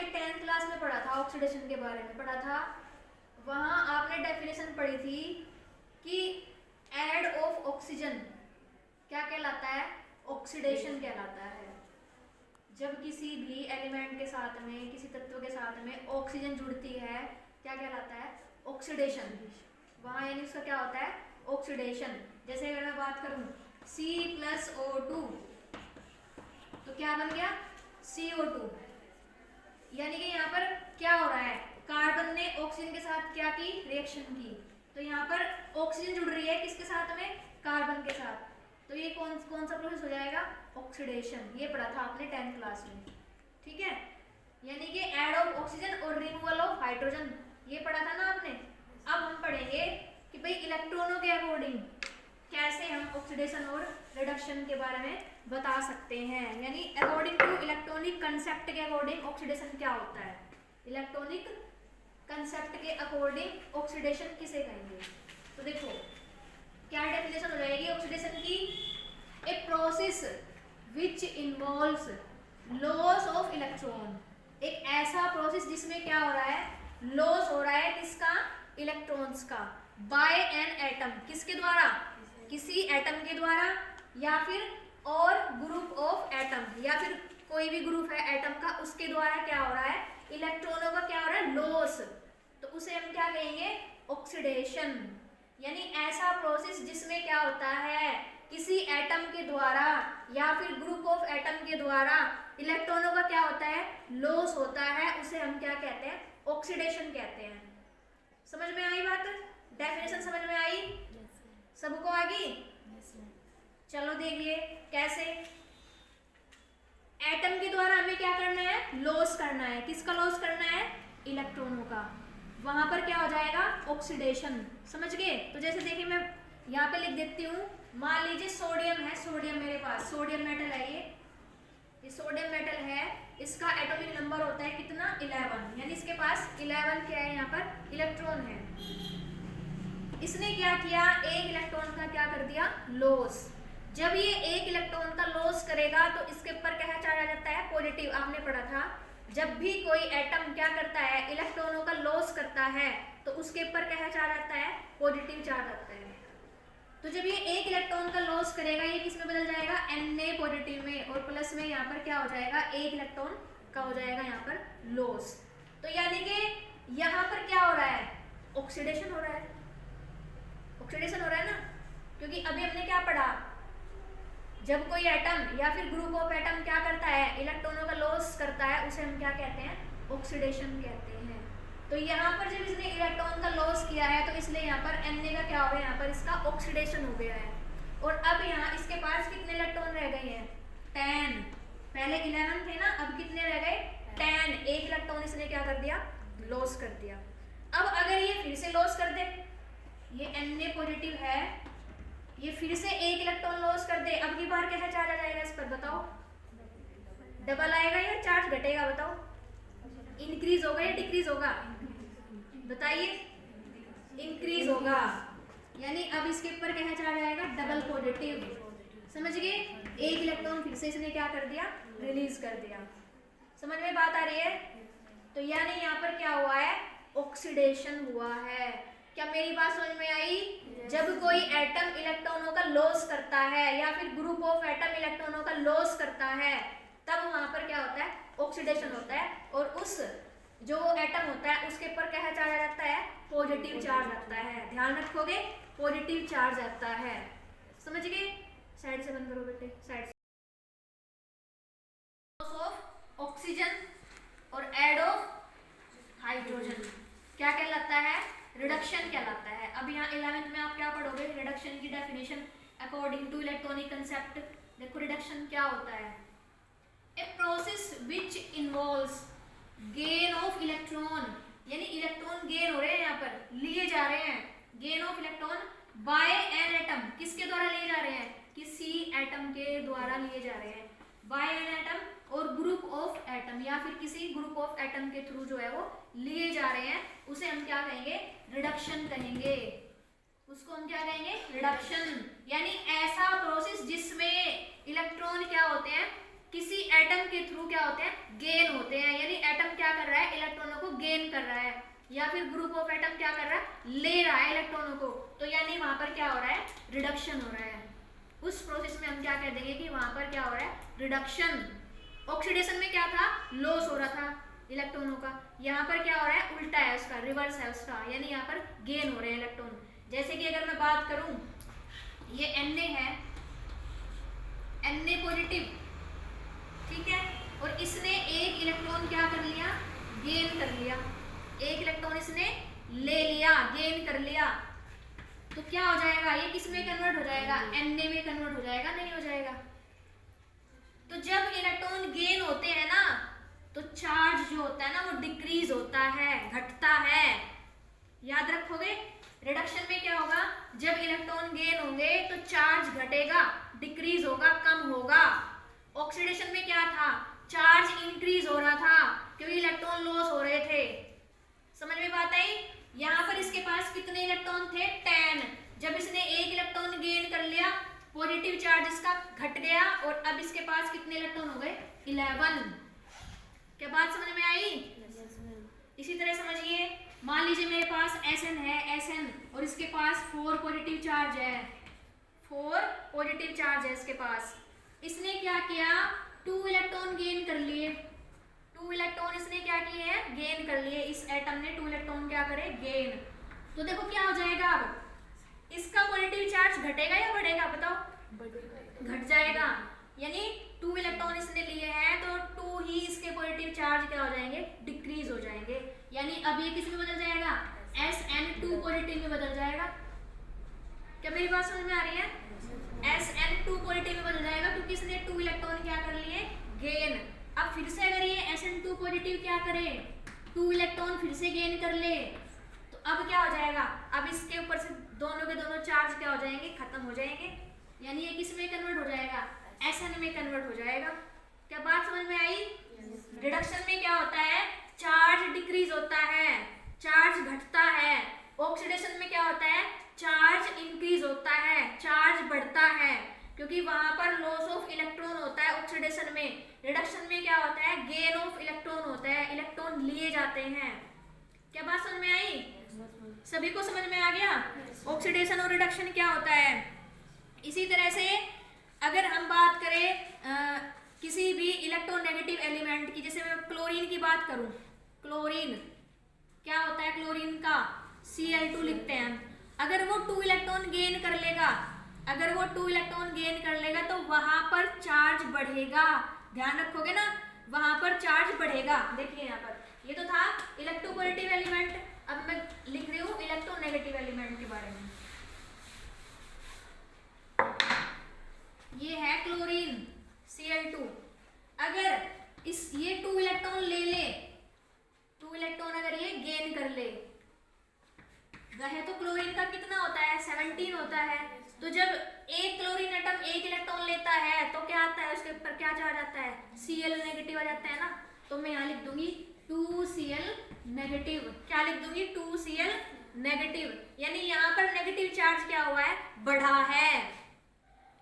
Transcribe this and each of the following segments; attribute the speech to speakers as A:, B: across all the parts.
A: आपने 10th class में पढ़ा था, ऑक्सीडेशन के बारे में पढ़ा था। वहां आपने डेफिनेशन पढ़ी थी कि ऐड ऑफ ऑक्सीजन क्या कहलाता है? ऑक्सीडेशन कहलाता है। जब किसी भी एलिमेंट के साथ में, किसी तत्व के साथ में ऑक्सीजन जुड़ती है, क्या कहलाता है? ऑक्सीडेशन। वहां यानी उसका क्या होता है? ऑक्सीडेशन। जैसे अगर मैं बात करूं C+O2 तो क्या बन गया? CO2। यानी कि यहाँ पर क्या हो रहा है? कार्बन ने ऑक्सीजन के साथ क्या की? रिएक्शन की। तो यहाँ पर ऑक्सीजन जुड़ रही है किसके साथ में? कार्बन के साथ। तो ये कौन कौन सा प्रोसेस हो जाएगा? ऑक्सीडेशन। ये पढ़ा था आपने 10th क्लास में, ठीक है। यानी कि ऐड ऑफ ऑक्सीजन और रिमूवल ऑफ हाइड्रोजन, ये पढ़ा था ना आपने। अब हम पढ़ेंगे कि भाई इलेक्ट्रॉनों के अकॉर्डिंग कैसे हम ऑक्सीडेशन और रिडक्शन के बारे में बता सकते हैं। यानी अकॉर्डिंग टू इलेक्ट्रॉनिक कंसेप्ट के अकॉर्डिंग ऑक्सीडेशन क्या होता है? इलेक्ट्रॉनिक कंसेप्ट के अकॉर्डिंग ऑक्सीडेशन किसे कहेंगे? तो देखो क्या डेफिनेशन हो जाएगी ऑक्सीडेशन की? ए process which involves loss of electron. एक ऐसा प्रोसेस जिसमें क्या हो रहा है? लॉस हो रहा है किसका? इलेक्ट्रॉन्स का। बाय एन एटम, किसके द्वारा? किसी एटम के द्वारा, या फिर और ग्रुप ऑफ एटम, या फिर कोई भी ग्रुप है एटम का, उसके द्वारा क्या हो रहा है? इलेक्ट्रॉनों का क्या हो रहा है? लॉस। तो उसे हम क्या कहेंगे? ऑक्सीडेशन। यानी ऐसा प्रोसेस जिसमें क्या होता है? किसी एटम के द्वारा या फिर ग्रुप ऑफ एटम के द्वारा इलेक्ट्रॉनों का क्या होता है? लॉस होता है, उसे हम क्या कहते हैं? ऑक्सीडेशन कहते हैं। समझ में आई बात? डेफिनेशन समझ में आई? सबको आ गई? चलो देखिए कैसे। एटम के द्वारा हमें क्या करना है? लॉस करना है। किसका लॉस करना है? इलेक्ट्रॉनों का। वहां पर क्या हो जाएगा? ऑक्सीडेशन। समझ गए? तो जैसे देखिए मैं यहाँ पे लिख देती हूँ। मान लीजिए सोडियम है, सोडियम मेरे पास सोडियम मेटल है। ये सोडियम मेटल है, इसका एटॉमिक नंबर होता है कितना? 11। यानी इसके पास 11 क्या है? यहाँ पर इलेक्ट्रॉन है। इसने क्या किया? एक इलेक्ट्रॉन का क्या कर दिया? लॉस। जब ये एक इलेक्ट्रॉन का लॉस करेगा तो इसके ऊपर क्या चार्ज आ जाता है? पॉजिटिव। आपने पढ़ा था जब भी कोई एटम क्या करता है? इलेक्ट्रॉनों का लॉस करता है तो उसके ऊपर क्या चार्ज आता है? पॉजिटिव चार्ज आता है। तो जब ये एक इलेक्ट्रॉन का लॉस करेगा, ये किस में बदल जाएगा? Na पॉजिटिव में, और प्लस में यहाँ पर क्या हो जाएगा? एक इलेक्ट्रॉन का हो जाएगा यहाँ पर लॉस। तो यानी कि यहाँ पर क्या हो रहा है? ऑक्सीडेशन हो रहा है। ऑक्सीडेशन हो रहा है ना, क्योंकि अभी हमने क्या पढ़ा? जब कोई एटम या फिर ग्रुप ऑफ एटम क्या करता है? इलेक्ट्रॉनों का लॉस करता है, उसे हम क्या कहते हैं? ऑक्सीडेशन कहते हैं। तो यहाँ पर जब इसने इलेक्ट्रॉन का लॉस किया है तो इसलिए यहाँ पर Na का क्या हो गया? यहाँ पर इसका ऑक्सीडेशन हो गया है। और अब यहाँ इसके पास कितने इलेक्ट्रॉन रह गए हैं? 10। पहले 11 थे ना, अब कितने रह गए? 10। एक इलेक्ट्रॉन इसने क्या कर दिया? लॉस कर दिया। अब अगर ये फिर से लॉस कर दे, ये Na पॉजिटिव है, ये फिर से एक इलेक्ट्रॉन लॉस कर दे, अब की बार क्या चार्ज आ जाएगा इस पर? बताओ, डबल आएगा या चार्ज घटेगा? बताओ, इंक्रीज होगा या डिक्रीज होगा? बताइए, इंक्रीज होगा। यानी अब इसके ऊपर क्या चार्ज आएगा? Double positive. समझ गए? एक इलेक्ट्रॉन फिर से इसने क्या कर दिया? रिलीज कर दिया। समझ में बात आ रही है? तो यानी यहाँ पर क्या हुआ है? ऑक्सीडेशन हुआ है। क्या मेरी बात समझ में आई? जब कोई एटम इलेक्ट्रॉनों का लॉस करता है या फिर ग्रुप ऑफ एटम इलेक्ट्रॉनों का लॉस करता है, तब वहां पर क्या होता है? ऑक्सीडेशन होता है। और उस जो एटम होता है उसके ऊपर क्या चार्ज आ जाता है? पॉजिटिव चार्ज आता है। ध्यान रखोगे, पॉजिटिव चार्ज आता है। समझ गए? साइड से बंद करो बेटे, साइड से। लॉस ऑफ ऑक्सीजन और ऐड ऑफ हाइड्रोजन क्या कहलाता है? रिडक्शन कहलाता है। अब यहाँ 11th में आप क्या पढ़ोगे? रिडक्शन की definition according to electronic concept. देखो रिडक्शन क्या होता है? A process which involves gain of electron. यानी इलेक्ट्रॉन गेन हो रहे हैं, यहाँ पर लिए जा रहे हैं। Gain of electron by an atom, किसके द्वारा लिए जा रहे हैं? किसी एटम के द्वारा लिए जा रहे हैं। बाय एन एटम और ग्रुप ऑफ एटम, या फिर किसी ग्रुप ऑफ एटम के थ्रू जो है वो लिए जा रहे हैं, उसे हम क्या कहेंगे? रिडक्शन कहेंगे। उसको हम क्या कहेंगे? रिडक्शन। यानी ऐसा प्रोसेस जिसमें इलेक्ट्रॉन क्या होते हैं? किसी एटम के थ्रू क्या होते हैं? गेन होते हैं। यानी एटम क्या कर रहा है, इलेक्ट्रॉनों को गेन कर रहा है, या फिर ग्रुप ऑफ एटम क्या कर रहा है, ले रहा है इलेक्ट्रॉनों को, तो यानी वहां पर क्या हो रहा है, रिडक्शन हो रहा है। उस प्रोसेस में हम क्या कह देंगे कि वहां पर क्या हो रहा है, रिडक्शन। ऑक्सीडेशन में क्या था, लॉस हो रहा था इलेक्ट्रॉनों का, यहाँ पर क्या हो रहा है, उल्टा है उसका, रिवर्स है उसका, यानी यहाँ पर गेन हो रहे हैं इलेक्ट्रॉन। जैसे कि अगर मैं बात करूं, ये Na है, Na पॉजिटिव, ठीक है, और इसने एक इलेक्ट्रॉन क्या कर लिया, गेन कर लिया, एक इलेक्ट्रॉन इसने ले लिया, गेन कर लिया, तो क्या हो जाएगा, ये किस में कन्वर्ट हो जाएगा, Na में कन्वर्ट हो जाएगा, नहीं हो जाएगा। तो जब इलेक्ट्रॉन गेन होते हैं ना, तो चार्ज जो होता है ना वो डिक्रीज होता है, घटता है, याद रखोगे। रिडक्शन में क्या होगा, जब इलेक्ट्रॉन गेन होंगे तो चार्ज घटेगा, डिक्रीज होगा, कम होगा। ऑक्सीडेशन में क्या था, चार्ज इंक्रीज हो रहा था क्योंकि इलेक्ट्रॉन लॉस हो रहे थे। समझ में बात आई। यहाँ पर इसके पास कितने इलेक्ट्रॉन थे, 10। जब इसने एक इलेक्ट्रॉन गेन कर लिया, पॉजिटिव चार्ज इसका घट गया, और अब इसके पास कितने इलेक्ट्रॉन हो गए, 11। क्या बात समझ में आई। इसी तरह समझिए, मान लीजिए मेरे पास Sn है, Sn, और इसके पास 4 पॉजिटिव चार्ज है, 4 पॉजिटिव चार्ज है इसके पास। इसने क्या किया, 2 इलेक्ट्रॉन गेन कर लिए, 2 इलेक्ट्रॉन इसने क्या किए हैं, गेन कर लिए, इस एटम ने 2 इलेक्ट्रॉन क्या करे, गेन। तो देखो क्या हो जाएगा, अब इसका पॉजिटिव चार्ज घटेगा या बढ़ेगा, बताओ, घट जाएगा, यानी 2 इलेक्ट्रॉन इसने लिए हैं तो 2 ही इसके पॉजिटिव चार्ज क्या हो जाएंगे, डिक्रीज हो जाएंगे, यानी अब ये किस में बदल जाएगा, Sn2 पॉजिटिव में बदल जाएगा। क्या मेरी बात समझ में आ रही है, Sn2 पॉजिटिव में बदल जाएगा क्योंकि इसने 2 इलेक्ट्रॉन क्या कर लिए, गेन। अब फिर से अगर ये Sn2 पॉजिटिव क्या करे, 2 इलेक्ट्रॉन फिर से गेन कर ले, तो अब क्या हो जाएगा, अब इसके ऊपर से दोनों के दोनों चार्ज क्या हो जाएंगे, खत्म हो जाएंगे, यानी ये किस में कन्वर्ट हो जाएगा, Sn में कन्वर्ट हो जाएगा। क्या बात समझ में आई। रिडक्शन में क्या होता है, चार्ज डिक्रीज होता है, चार्ज घटता है। ऑक्सीडेशन में क्या होता है, चार्ज इंक्रीज होता है, चार्ज बढ़ता है, क्योंकि वहां पर लॉस ऑफ इलेक्ट्रॉन होता है ऑक्सीडेशन में। रिडक्शन में क्या होता है, गेन ऑफ इलेक्ट्रॉन होता है, इलेक्ट्रॉन लिए जाते हैं। क्या बात समझ में आई, सभी को समझ में आ गया। ऑक्सीडेशन और रिडक्शन क्या होता है। इसी तरह से अगर हम बात करें किसी भी इलेक्ट्रोनेगेटिव एलिमेंट की, जैसे मैं क्लोरीन की बात करूं, क्लोरीन क्या होता है, क्लोरीन का Cl2 लिखते हैं। अगर वो 2 इलेक्ट्रॉन गेन कर लेगा, अगर वो 2 इलेक्ट्रॉन गेन कर लेगा तो वहां पर चार्ज बढ़ेगा, ध्यान रखोगे ना, वहां पर चार्ज बढ़ेगा। देखिए यहाँ पर ये तो था इलेक्ट्रोपॉजिटिव एलिमेंट, अब मैं लिख रही हूँ इलेक्ट्रोनेगेटिव एलिमेंट के बारे में। ये है क्लोरीन Cl2। अगर ये 2 इलेक्ट्रॉन ले ले, 2 इलेक्ट्रॉन अगर ये गेन कर ले, वह तो क्लोरीन का कितना होता है, 17 होता है। तो जब एक क्लोरीन एटम 1 इलेक्ट्रॉन लेता है तो क्या आता है, उसके ऊपर क्या चार्ज आता है, Cl नेगेटिव आ जाता है ना। तो मैं यहाँ लिख दूंगी 2Cl नेगेटिव, क्या लिख दूंगी, 2Cl नेगेटिव, यानी यहाँ पर नेगेटिव चार्ज क्या हुआ है, बढ़ा है।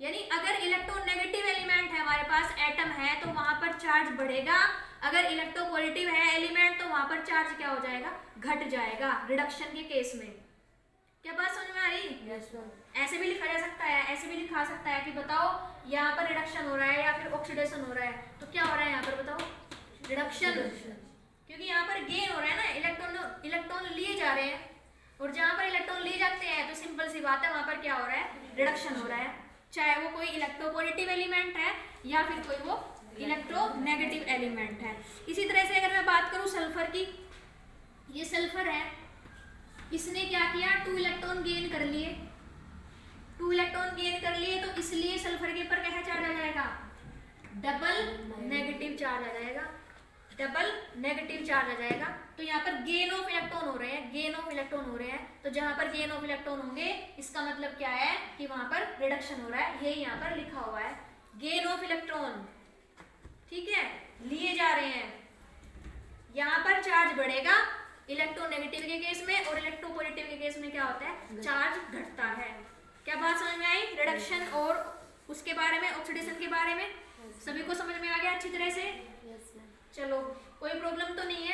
A: यानी अगर इलेक्ट्रो नेगेटिव एलिमेंट है हमारे पास, एटम है, तो वहां पर चार्ज बढ़ेगा। अगर इलेक्ट्रोपॉजिटिव है एलिमेंट तो वहां पर चार्ज क्या हो जाएगा, घट जाएगा, रिडक्शन के केस में। क्या बात समझ में आ रही। yes, ऐसे भी लिखा जा सकता है, ऐसे भी लिखा सकता है कि बताओ यहाँ पर रिडक्शन हो रहा है या फिर ऑक्सीडेशन हो रहा है, तो क्या हो रहा है यहाँ पर, बताओ, रिडक्शन, क्योंकि यहाँ पर गेन हो रहा है ना, इलेक्ट्रॉन लिए जा रहे हैं, और जहाँ पर इलेक्ट्रॉन लिए जाते हैं तो सिंपल सी बात है वहां पर क्या हो रहा है, रिडक्शन हो रहा है, चाहे वो कोई इलेक्ट्रोपॉजिटिव एलिमेंट है या फिर कोई वो इलेक्ट्रोनेगेटिव एलिमेंट है। इसी तरह से अगर मैं बात करूं सल्फर की, ये सल्फर है, इसने क्या किया, 2 इलेक्ट्रॉन गेन कर लिए, 2 इलेक्ट्रॉन गेन कर लिए, तो इसलिए सल्फर के ऊपर क्या चार्ज आ जाएगा, डबल नेगेटिव चार्ज आ जाएगा, डबल नेगेटिव चार्ज आ जाएगा। तो यहाँ पर गेन ऑफ इलेक्ट्रॉन हो रहे हैं, गेन ऑफ इलेक्ट्रॉन हो रहे हैं, तो जहां पर गेन ऑफ इलेक्ट्रॉन होंगे इसका मतलब क्या है कि वहां पर रिडक्शन हो रहा है, यही यहाँ पर लिखा हुआ है, गेन ऑफ इलेक्ट्रॉन, ठीक है, लिए जा रहे हैं। यहाँ पर चार्ज बढ़ेगा इलेक्ट्रोनेगेटिव के केस में, और इलेक्ट्रोपॉजिटिव के केस में क्या होता है, चार्ज घटता है। क्या बात समझ में आई, रिडक्शन और उसके बारे में, ऑक्सीडेशन के बारे में, सभी को समझ में आ गया अच्छी तरह से। चलो कोई प्रॉब्लम तो नहीं है।